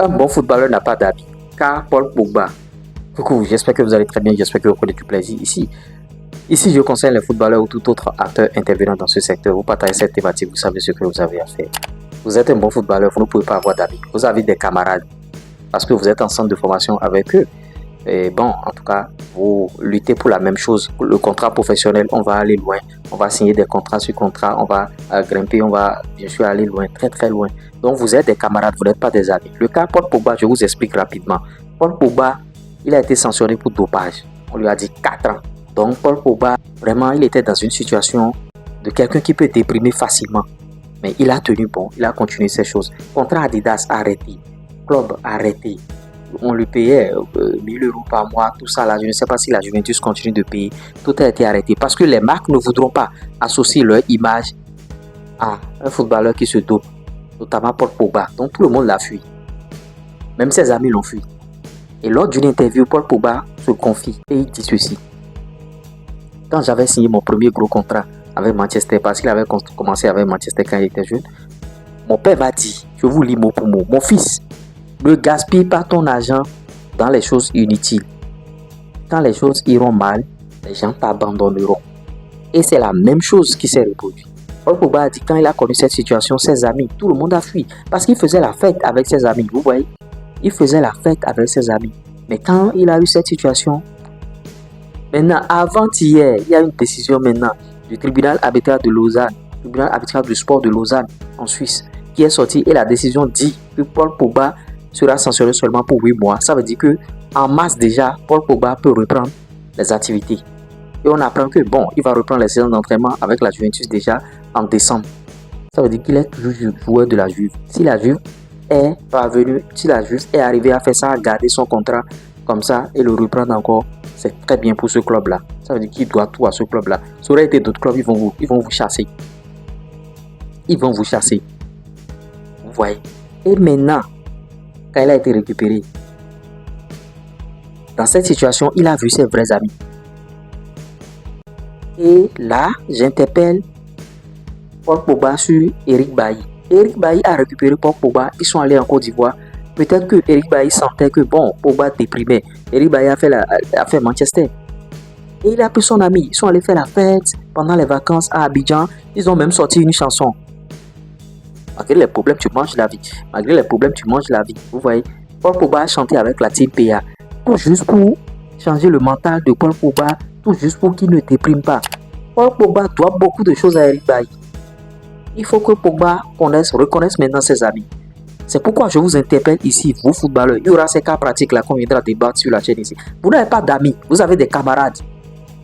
Un bon footballeur n'a pas d'amis. Car Paul Pogba, coucou, j'espère que vous allez très bien, j'espère que vous prenez du plaisir ici. Ici, je conseille les footballeurs ou tout autre acteur intervenant dans ce secteur. Vous partagez cette thématique, vous savez ce que vous avez à faire. Vous êtes un bon footballeur, vous ne pouvez pas avoir d'amis. Vous avez des camarades parce que vous êtes en centre de formation avec eux. Et bon, en tout cas, vous luttez pour la même chose. Le contrat professionnel, on va aller loin. On va signer des contrats sur contrat, on va grimper, on va bien sûr aller loin, très très loin. Donc vous êtes des camarades, vous n'êtes pas des amis. Le cas Paul Pogba, je vous explique rapidement. Paul Pogba, il a été sanctionné pour dopage. On lui a dit 4 ans. Donc Paul Pogba, vraiment, il était dans une situation de quelqu'un qui peut déprimer facilement. Mais il a tenu bon, il a continué ses choses. Contrat Adidas arrêté, club arrêté. On lui payait 1000 euros par mois, tout ça là. Je ne sais pas si la Juventus continue de payer. Tout a été arrêté parce que les marques ne voudront pas associer leur image à un footballeur qui se dope, notamment Paul Pogba. Donc tout le monde l'a fui. Même ses amis l'ont fui. Et lors d'une interview, Paul Pogba se confie et il dit ceci. Quand j'avais signé mon premier gros contrat avec Manchester, parce qu'il avait commencé avec Manchester quand il était jeune, mon père m'a dit, je vous lis mot pour mot, mon fils, ne gaspille pas ton argent dans les choses inutiles. Quand les choses iront mal, les gens t'abandonneront. Et c'est la même chose qui s'est reproduite. Paul Pogba a dit quand il a connu cette situation, ses amis, tout le monde a fui. Parce qu'il faisait la fête avec ses amis, vous voyez. Il faisait la fête avec ses amis. Mais quand il a eu cette situation, maintenant, avant-hier, il y a une décision maintenant du tribunal arbitral de Lausanne, tribunal arbitral du sport de Lausanne en Suisse, qui est sorti et la décision dit que Paul Pogba sera sanctionné seulement pour 8 mois. Ça veut dire que en mars déjà, Paul Pogba peut reprendre les activités. Et on apprend que bon, il va reprendre les séances d'entraînement avec la Juventus déjà en décembre. Ça veut dire qu'il est toujours joueur de la Juve. Si la Juve est parvenue, si la Juve est arrivée à faire ça, à garder son contrat comme ça et le reprendre encore, c'est très bien pour ce club-là. Ça veut dire qu'il doit tout à ce club-là. Ça aurait été d'autres clubs, ils vont vous chasser. Ils vont vous chasser. Vous voyez. Et maintenant, quand il a été récupéré, dans cette situation, il a vu ses vrais amis. Et là, j'interpelle Paul Pogba sur Eric Bailly. Eric Bailly a récupéré Paul Pogba. Ils sont allés en Côte d'Ivoire. Peut-être que Eric Bailly sentait que bon, Pogba déprimait. Eric Bailly a fait Manchester. Et il a pris son ami. Ils sont allés faire la fête pendant les vacances à Abidjan. Ils ont même sorti une chanson. Malgré les problèmes, tu manges la vie. Malgré les problèmes, tu manges la vie. Vous voyez, Paul Pogba a chanté avec la team PA. Tout juste pour changer le mental de Paul Pogba. Tout juste pour qu'il ne déprime pas. Paul Pogba doit beaucoup de choses à Eric Bailly. Il faut que Pogba reconnaisse maintenant ses amis. C'est pourquoi je vous interpelle ici, vous footballeurs. Il y aura ces cas pratiques là qu'on viendra débattre sur la chaîne ici. Vous n'avez pas d'amis, vous avez des camarades.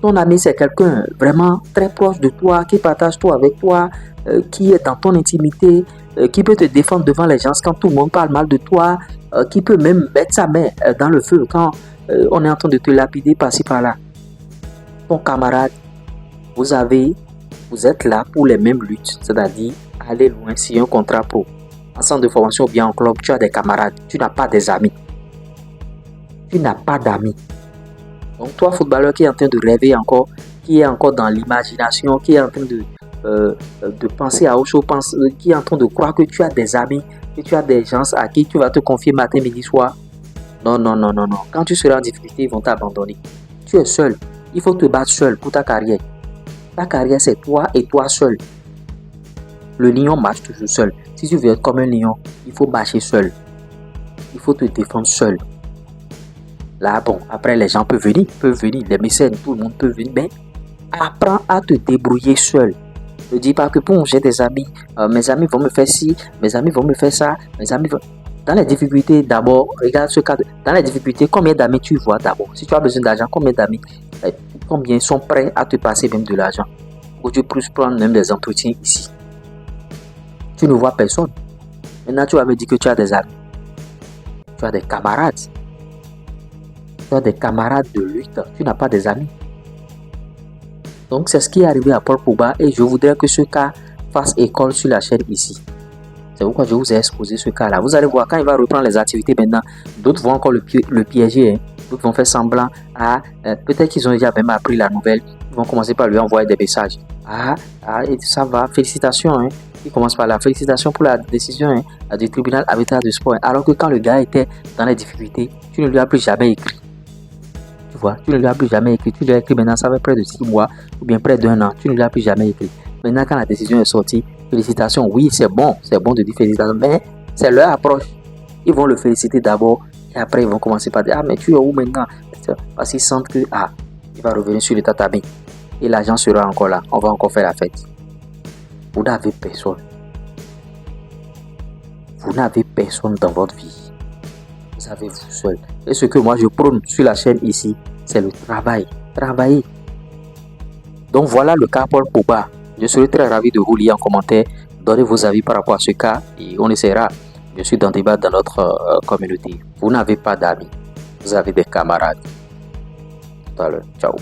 Ton ami, c'est quelqu'un vraiment très proche de toi, qui partage tout avec toi, qui est dans ton intimité, qui peut te défendre devant les gens quand tout le monde parle mal de toi, qui peut même mettre sa main dans le feu quand on est en train de te lapider par-ci par-là. Ton camarade, vous êtes là pour les mêmes luttes, c'est-à-dire aller loin si un contrat pro. En centre de formation ou bien en club, tu as des camarades, tu n'as pas des amis. Tu n'as pas d'amis. Donc toi, footballeur qui est en train de rêver encore, qui est encore dans l'imagination, qui est en train de penser à autre chose, qui est en train de croire que tu as des amis, que tu as des gens à qui tu vas te confier matin, midi, soir. Non. Quand tu seras en difficulté, ils vont t'abandonner. Tu es seul. Il faut te battre seul pour ta carrière. Ta carrière, c'est toi et toi seul. Le lion marche toujours seul. Si tu veux être comme un lion, il faut marcher seul. Il faut te défendre seul. Là, bon, après, les gens peuvent venir, les mécènes, tout le monde peut venir, mais apprends à te débrouiller seul. Ne dis pas que bon, j'ai des amis, mes amis vont me faire ci, mes amis vont me faire ça, mes amis vont... Dans les difficultés, d'abord, regarde ce cas. Dans les difficultés, combien d'amis tu vois d'abord? Si tu as besoin d'argent, combien d'amis? Combien sont prêts à te passer même de l'argent? Ou tu peux prendre même des entretiens ici. Tu ne vois personne. Maintenant, tu vas me dire que tu as des amis. Tu as des camarades. Tu as des camarades de lutte. Tu n'as pas des amis. Donc, c'est ce qui est arrivé à Paul Pogba et je voudrais que ce cas fasse école sur la chaîne ici. C'est pourquoi je vous ai exposé ce cas-là. Vous allez voir, quand il va reprendre les activités maintenant, d'autres vont encore le piéger. Hein. D'autres vont faire semblant. Peut-être qu'ils ont déjà même appris la nouvelle. Ils vont commencer par lui envoyer des messages. Et ça va, félicitations. Hein. Il commence par la félicitation pour la décision du tribunal arbitral de sport. Alors que quand le gars était dans les difficultés, tu ne lui as plus jamais écrit. Tu vois, tu ne lui as plus jamais écrit. Tu lui as écrit maintenant, ça fait près de 6 mois ou bien près d'1 an. Tu ne lui as plus jamais écrit. Maintenant, quand la décision est sortie, félicitations. Oui, c'est bon de dire félicitations, mais c'est leur approche. Ils vont le féliciter d'abord et après ils vont commencer par dire ah mais tu es où maintenant? Parce qu'ils sentent que il va revenir sur le tatami et l'argent sera encore là. On va encore faire la fête. Vous n'avez personne. Vous n'avez personne dans votre vie. Vous avez vous seul. Et ce que moi je prône sur la chaîne ici, c'est le travail. Travailler. Donc voilà le cas Paul Pogba. Je serai très ravi de vous lire en commentaire. Donnez vos avis par rapport à ce cas et on essaiera, bien sûr, d'en débattre dans notre communauté. Vous n'avez pas d'amis. Vous avez des camarades. Tout à l'heure. Ciao.